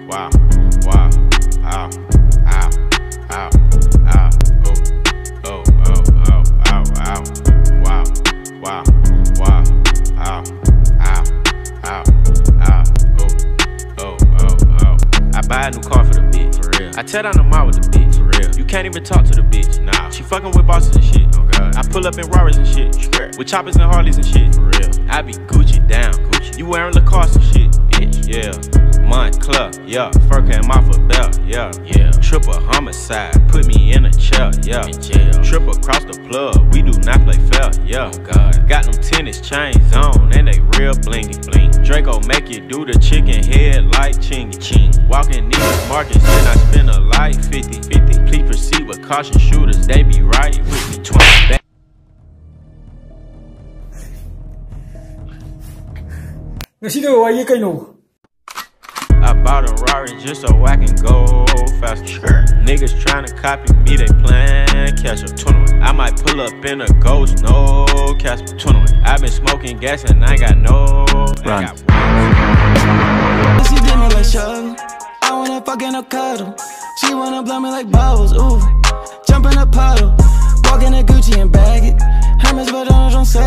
wow, wow, ow, ow, ow, ow, oh, oh, oh, oh, ow, ow, wow, wow, wow, ow, ow, ow, ow, oh, oh, oh. I buy a new car for the bitch, for real. I tear down the mall with the bitch, for real. You can't even talk to the bitch, nah. She fucking with bosses and shit, oh god. I pull up in Rarers and shit, with choppers and Harleys and shit, for real. I be Gucci down, Gucci. You wearing Lacoste and shit, bitch, yeah. Montclair, yeah. Fur came off a belt, yeah. Triple homicide, put me in a chair, yeah. Triple across the plug, we do not play fair, yeah. Oh god. Got them tennis chains on, and they real blingy, bling. Draco make you do the chicken head like chingy, ching. Walking these markets, then I spend a light 50. Please proceed with caution, shooters, they be right with me. 20 back. I bought a Rari just so I can go faster. Niggas tryna copy me, they plan catch up. 21. I might pull up in a ghost, no Casper. 21. I been smoking gas and I got no run. She did me like Charlotte. I wanna fuck in a cuddle. She wanna blow me like bubbles. Ooh, jump in a puddle. Walk in a Gucci and bag it. Hermes, but I don't say.